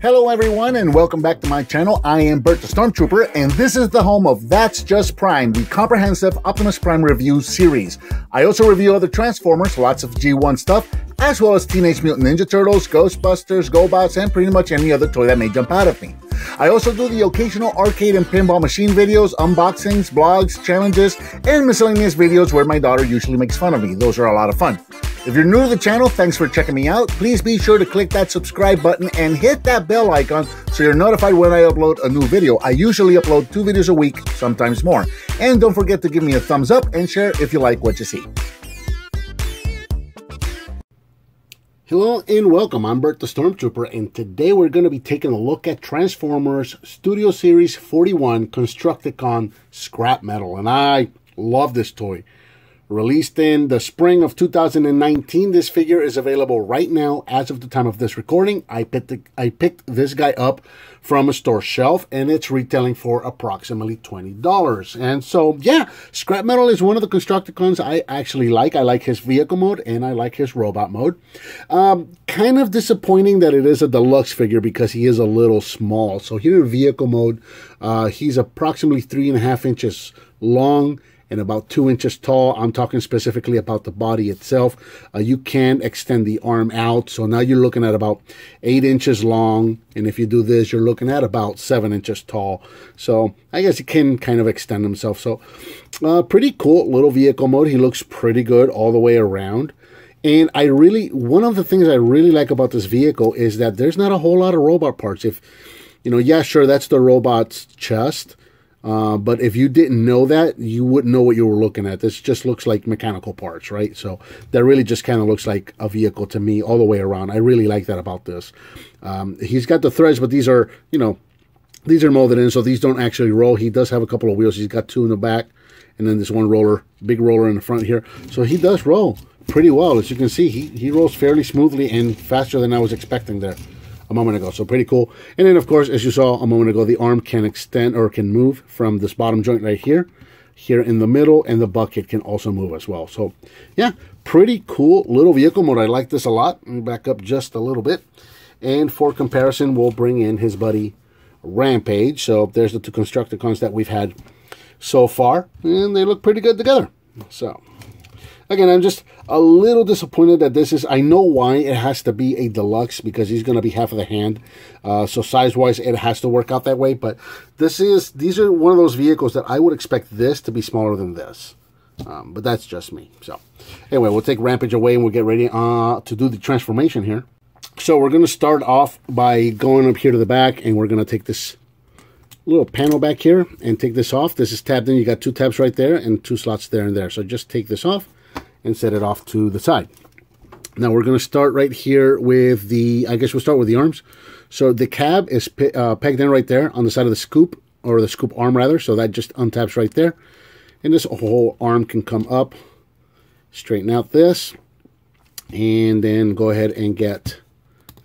Hello everyone and welcome back to my channel. I am Bert the Stormtrooper and this is the home of That's Just Prime, the comprehensive Optimus Prime review series. I also review other Transformers, lots of G1 stuff, as well as Teenage Mutant Ninja Turtles, Ghostbusters, GoBots, and pretty much any other toy that may jump out at me. I also do the occasional arcade and pinball machine videos, unboxings, blogs, challenges, and miscellaneous videos where my daughter usually makes fun of me. Those are a lot of fun. If you're new to the channel, thanks for checking me out. Please be sure to click that subscribe button and hit that bell icon so you're notified when I upload a new video. I usually upload 2 videos a week, sometimes more. And don't forget to give me a thumbs up and share if you like what you see. Hello and welcome, I'm Bert the Stormtrooper, and today we're going to be taking a look at Transformers Studio Series 41 Constructicon Scrap Metal, and I love this toy. Released in the spring of 2019, this figure is available right now as of the time of this recording. I picked this guy up from a store shelf, and it's retailing for approximately $20. And so, yeah, Scrap Metal is one of the Constructicons I actually like. I like his vehicle mode, and I like his robot mode. Kind of disappointing that it is a deluxe figure because he is a little small. So here in vehicle mode, he's approximately 3.5 inches long and about 2 inches tall. I'm talking specifically about the body itself. You can extend the arm out, so now you're looking at about 8 inches long, and if you do this, you're looking at about 7 inches tall. So I guess he can kind of extend himself. So pretty cool little vehicle mode. He looks pretty good all the way around. And one of the things I really like about this vehicle is that there's not a whole lot of robot parts. If, you know, yeah, sure, that's the robot's chest. But if you didn't know that, you wouldn't know what you were looking at. This just looks like mechanical parts, right? So that really just kind of looks like a vehicle to me all the way around. I really like that about this. He's got the threads, but these are, you know, these are molded in, so these don't actually roll. He does have a couple of wheels. He's got 2 in the back, and then this one roller, big roller in the front here. So he does roll pretty well. As you can see, he rolls fairly smoothly and faster than I was expecting there a moment ago. So pretty cool. And then, of course, as you saw a moment ago, the arm can extend or can move from this bottom joint right here in the middle, and the bucket can also move as well. So yeah, pretty cool little vehicle mode. I like this a lot. Let me back up just a little bit, and for comparison, we'll bring in his buddy Rampage. So there's the 2 Constructicons that we've had so far, and they look pretty good together. So again, I'm just a little disappointed that this is, I know why it has to be a deluxe, because he's going to be half of the hand. So size-wise, it has to work out that way. But these are one of those vehicles that I would expect this to be smaller than this. But that's just me. So anyway, we'll take Rampage away and we'll get ready to do the transformation here. So we're going to start off by going up here to the back, and we're going to take this little panel back here and take this off. This is tabbed in. You got 2 tabs right there and 2 slots there and there. So just take this off and set it off to the side. Now we're going to start right here with the, I guess we'll start with the arms. So the cab is pegged in right there on the side of the scoop, or the scoop arm rather, so that just untabs right there. And this whole arm can come up, straighten out this, and then go ahead and get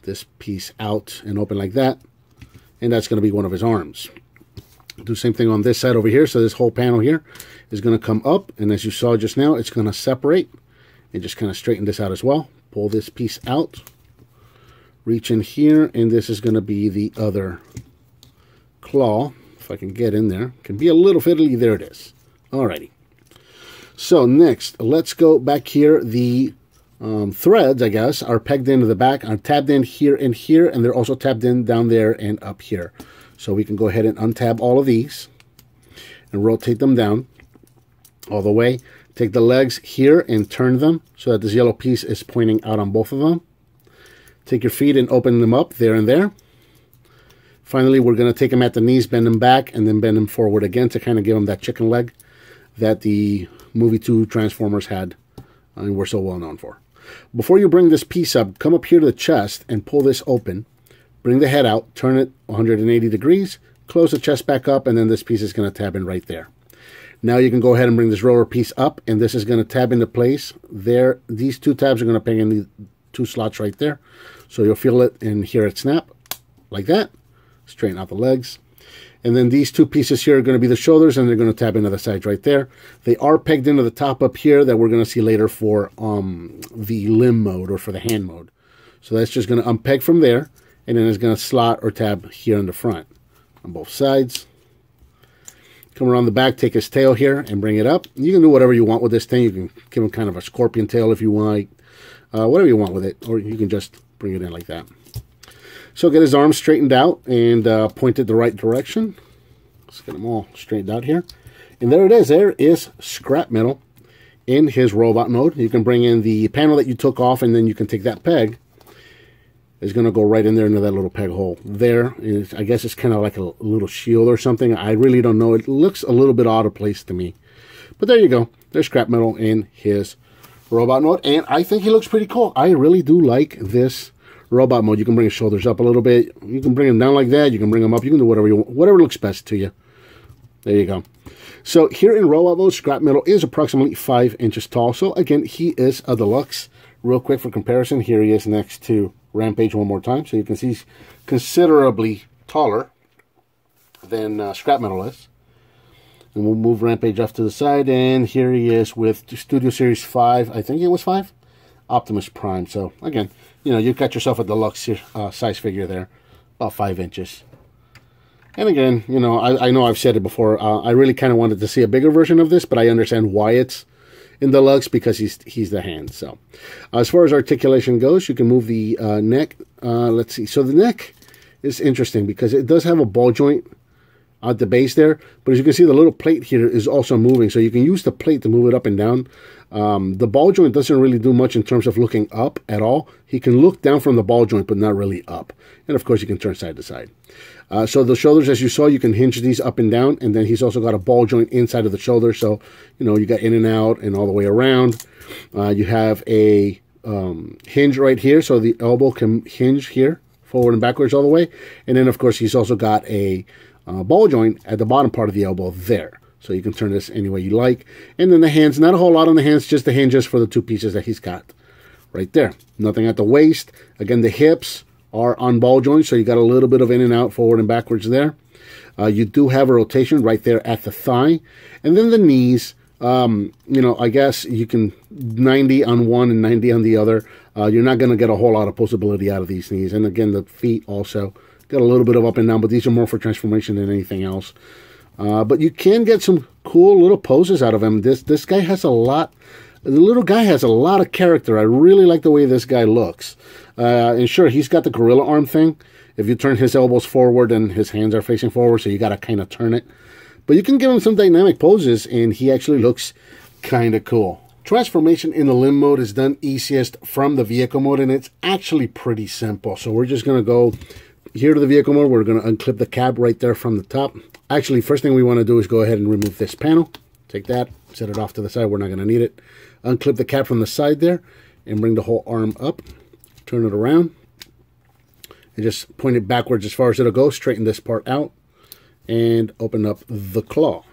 this piece out and open like that. And that's going to be one of his arms. Do the same thing on this side over here. So this whole panel here is going to come up, and as you saw just now, it's going to separate and just kind of straighten this out as well. Pull this piece out, reach in here, and this is going to be the other claw. If I can get in there, can be a little fiddly. There it is. Alrighty. So next, let's go back here. The threads, I guess, are pegged into the back, are tabbed in here and here, and they're also tabbed in down there and up here. So we can go ahead and untab all of these and rotate them down all the way. Take the legs here and turn them so that this yellow piece is pointing out on both of them. Take your feet and open them up there and there. Finally, we're going to take them at the knees, bend them back, and then bend them forward again to kind of give them that chicken leg that the movie 2 Transformers had and we're so well known for. Before you bring this piece up, come up here to the chest and pull this open. Bring the head out, turn it 180 degrees, close the chest back up, and then this piece is going to tab in right there. Now you can go ahead and bring this roller piece up, and this is going to tab into place. There, these 2 tabs are going to peg in the 2 slots right there. So you'll feel it and hear it snap, like that. Straighten out the legs. And then these 2 pieces here are going to be the shoulders, and they're going to tab into the sides right there. They are pegged into the top up here that we're going to see later for the limb mode or for the hand mode. So that's just going to unpeg from there. and then it's going to slot or tab here in the front on both sides. Come around the back, take his tail here and bring it up. You can do whatever you want with this thing. You can give him kind of a scorpion tail if you want, whatever you want with it, or you can just bring it in like that. So get his arms straightened out and pointed the right direction. Let's get them all straightened out here. And there it is. There is scrap metal in his robot mode. You can bring in the panel that you took off, and then you can take that peg. It's going to go right in there into that little peg hole. There is, I guess it's kind of like a little shield or something. I really don't know. It looks a little bit out of place to me. But there you go. There's scrap metal in his robot mode. And I think he looks pretty cool. I really do like this robot mode. You can bring his shoulders up a little bit. You can bring him down like that. You can bring him up. You can do whatever you want. Whatever looks best to you. There you go. So here in robot mode, scrap metal is approximately 5 inches tall. So again, he is a deluxe. Real quick for comparison, here he is next to Rampage one more time. So you can see he's considerably taller than scrap metal is. And we'll move Rampage off to the side. And here he is with Studio Series 5. I think it was 5. Optimus Prime. So again, you know, you've got yourself a deluxe size figure there. About 5 inches. And again, you know, I know I've said it before. I really kind of wanted to see a bigger version of this, but I understand why it's in deluxe, because he's the hand. So as far as articulation goes, you can move the neck. Let's see. So the neck is interesting because it does have a ball joint at the base there, but as you can see, the little plate here is also moving, so you can use the plate to move it up and down. The ball joint doesn't really do much in terms of looking up at all. He can look down from the ball joint, but not really up. And of course, you can turn side to side. So the shoulders, as you saw, you can hinge these up and down, and then he's also got a ball joint inside of the shoulder, so you know, you got in and out and all the way around. You have a hinge right here, so the elbow can hinge here, forward and backwards all the way. And then of course, he's also got a ball joint at the bottom part of the elbow there. So you can turn this any way you like. And then the hands, not a whole lot on the hands, just the hinges for the two pieces that he's got right there. Nothing at the waist. Again, the hips are on ball joints, so you got a little bit of in and out, forward and backwards there. You do have a rotation right there at the thigh. And then the knees, you know, I guess you can 90 on one and 90 on the other. You're not going to get a whole lot of posability out of these knees. And again, the feet also got a little bit of up and down, but these are more for transformation than anything else. But you can get some cool little poses out of him. This guy has a lot. The little guy has a lot of character. I really like the way this guy looks. And sure, he's got the gorilla arm thing. If you turn his elbows forward and his hands are facing forward, so you got to kind of turn it. But you can give him some dynamic poses, and he actually looks kind of cool. Transformation in the limb mode is done easiest from the vehicle mode, and it's actually pretty simple. So we're just going to go here to the vehicle mode. We're going to unclip the cab right there from the top. Actually, first thing we want to do is go ahead and remove this panel. Take that, set it off to the side. We're not going to need it. Unclip the cab from the side there and bring the whole arm up. Turn it around and just point it backwards as far as it'll go. Straighten this part out and open up the claw.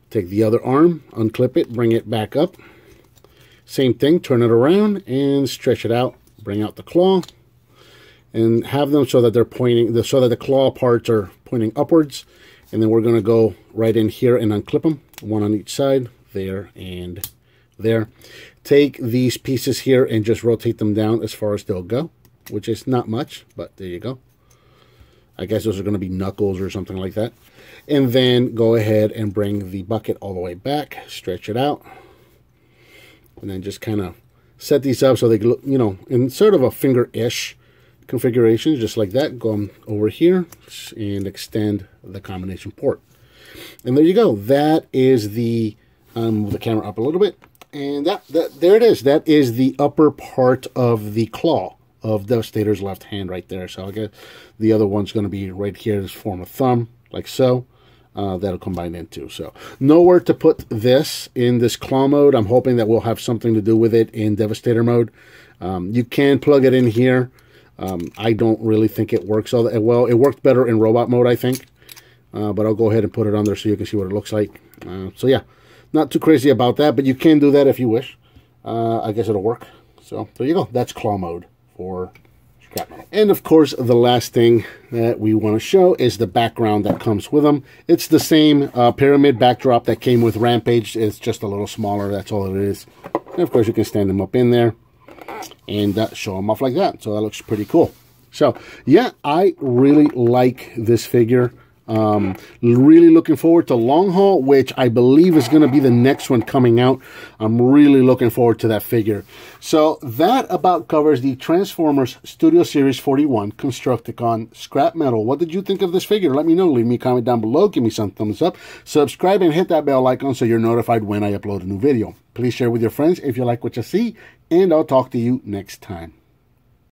Take the other arm, unclip it, bring it back up. Same thing, turn it around and stretch it out. Bring out the claw and have them so that they're pointing, so that the claw parts are pointing upwards. And then we're going to go right in here and unclip them, one on each side, there and there. Take these pieces here and just rotate them down as far as they'll go, which is not much, but there you go. I guess those are going to be knuckles or something like that. And then go ahead and bring the bucket all the way back, stretch it out, and then just kind of set these up so they look, you know, in sort of a finger-ish configuration, just like that. Go over here and extend the combination port. And there you go. That is the, move the camera up a little bit. And there it is. That is the upper part of the claw of Devastator's left hand right there. So I guess the other one's going to be right here as form of thumb, like so. That'll combine into. So nowhere to put this in this claw mode. I'm hoping that we'll have something to do with it in Devastator mode. You can plug it in here. I don't really think it works all that well. It worked better in robot mode, I think. But I'll go ahead and put it on there so you can see what it looks like. So yeah, not too crazy about that, but you can do that if you wish. I guess it'll work. So there you go. That's claw mode for scrap metal. And of course, the last thing that we want to show is the background that comes with them. It's the same pyramid backdrop that came with Rampage. It's just a little smaller. That's all it is. And of course, you can stand them up in there and show them off like that. So that looks pretty cool. So, yeah, I really like this figure. Really looking forward to Long Haul, which I believe is going to be the next one coming out. I'm really looking forward to that figure. So that about covers the Transformers Studio Series 41 Constructicon Scrap Metal. What did you think of this figure? Let me know. Leave me a comment down below. Give me some thumbs up. Subscribe and hit that bell icon so you're notified when I upload a new video. Please share with your friends if you like what you see, and I'll talk to you next time.